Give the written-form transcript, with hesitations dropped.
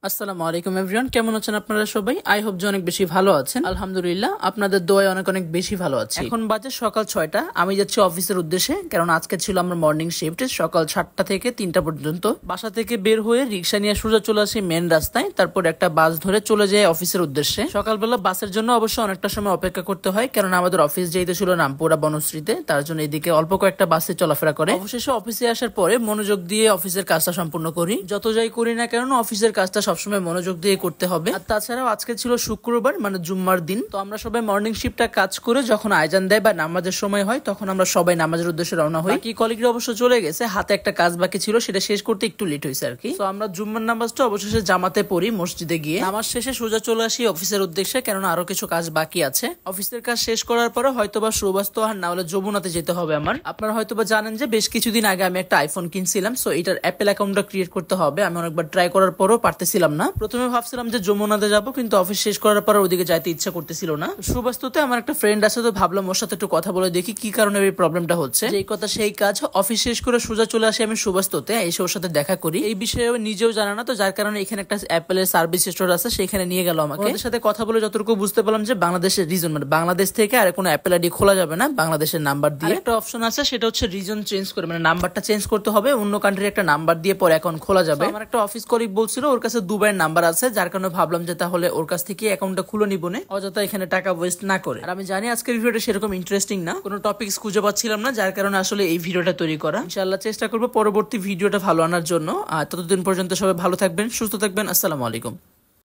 আসসালামু আলাইকুম এভরিওয়ান, কেমন আছেন আপনারা সবাই? আই হোপ যে অনেক বেশি ভালো আছেন। আলহামদুলিল্লাহ, আপনাদের দোয়ায় অনেক অনেক বেশি ভালো আছি। এখন বাজে সকাল 6টা, আমি যাচ্ছি অফিসের উদ্দেশ্যে, কারণ আজকে ছিল আমার মর্নিং শিফট সকাল 7টা থেকে 3টা পর্যন্ত। বাসা থেকে বের হয়ে রিক্সা নিয়ে সোজা চলে আসি মেন রাস্তায়, তারপর একটা বাস ধরে চলে যায় অফিসের উদ্দেশ্যে। সকালবেলা বাসের জন্য অবশ্য অনেকটা সময় অপেক্ষা করতে হয়, কারণ আমাদের অফিস যেতে ছিল রামপুরা বনশ্রীতে, তার জন্য এদিকে অল্প কয়েকটা বাসে চলাফেরা করে। অবশেষে অফিসে আসার পরে মনোযোগ দিয়ে অফিসের কাজটা সম্পূর্ণ করি। যত যাই করি না কেন অফিসের কাজটা সবসময় মনোযোগ দিয়ে করতে হবে। আর তাছাড়াও আজকে ছিল শুক্রবার, মানে জুম্মার দিন, তো আমরা সবাই মর্নিং শিফটটা কাজ করে যখন আজান দেয় বা নামাজের সময় হয় তখন আমরা সবাই নামাজের উদ্দেশ্যে রওনা হই। বাকি কলিগরা অবশ্য চলে গেছে, হাতে একটা কাজ বাকি ছিল, সেটা শেষ করতে একটু লেট হয়েছে আর কি। তো আমরা জুম্মার নামাজটা অবশেষে জামাতে পড়ি মসজিদে গিয়ে। নামাজ শেষে সোজা চলে আসি অফিসের উদ্দেশ্যে, কেননা আরো কিছু কাজ বাকি আছে। অফিসের কাজ শেষ করার পরে হয়তোবা সুবাস্ত আর না হলে যমুনাতে যেতে হবে আমার। আপনারা হয়তোবা জানেন যে বেশ কিছুদিন আগে আমি একটা আইফোন কিনছিলাম, সো এটার অ্যাপেল অ্যাকাউন্টটা ক্রিয়েট করতে হবে। আমি অনেকবার ট্রাই করার পরও পারতেছিলাম না। প্রথমে ভাবছিলাম যে যমুনাতে যাবো, কিন্তু অফিস শেষ করার পর ওদিকে যাইতে ইচ্ছা করতেছিল না। সুবাস্তুতে আমার একটা ফ্রেন্ড আছে, তো ভাবলাম ওর সাথে একটু কথা বলে দেখি কি কারণে এই প্রবলেমটা হচ্ছে। যেই কথা সেই কাজ, অফিস শেষ করে সোজা চলে আসি আমি সুবাস্তুতে, এসে ওর সাথে দেখা করি। এই বিষয়ে নিজেও জানা না, তো যার কারণে এখানে একটা অ্যাপেলের সার্ভিস স্টোর আছে, সেখানে নিয়ে গেল আমাকে। ওদের সাথে কথা বলে যতটুকু বুঝতে পারলাম যে বাংলাদেশের রিজন, মানে বাংলাদেশ থেকে আর কোনো অ্যাপেল আইডি খোলা যাবে না, বাংলাদেশের নাম্বার দিয়ে। একটা অপশন আছে, সেটা হচ্ছে রিজন চেঞ্জ করে, মানে নাম্বারটা চেঞ্জ করতে হবে, অন্য কান্ট্রির একটা নাম্বার দিয়ে পরে অ্যাকাউন্ট খোলা যাবে। আমার একটা অফিস কলিগ বলছিল ওর কাছে দুবাইয়ের নাম্বার আছে, যার কারণে ভাবলাম যে তাহলে ওর কাছ থেকে অ্যাকাউন্টটা খুলে নিব, অযথা এখানে টাকা ওয়েস্ট না করে। আর আমি জানি আজকের ভিডিওটা সেরকম ইন্টারেস্টিং না, কোনো টপিকস খুঁজে পাচ্ছিলাম না, যার কারণে আসলে এই ভিডিওটা তৈরি করা। ইনশাআল্লাহ চেষ্টা করবো পরবর্তী ভিডিওটা ভালো আনার জন্য। আর ততদিন পর্যন্ত সবাই ভালো থাকবেন, সুস্থ থাকবেন। আসসালামু আলাইকুম।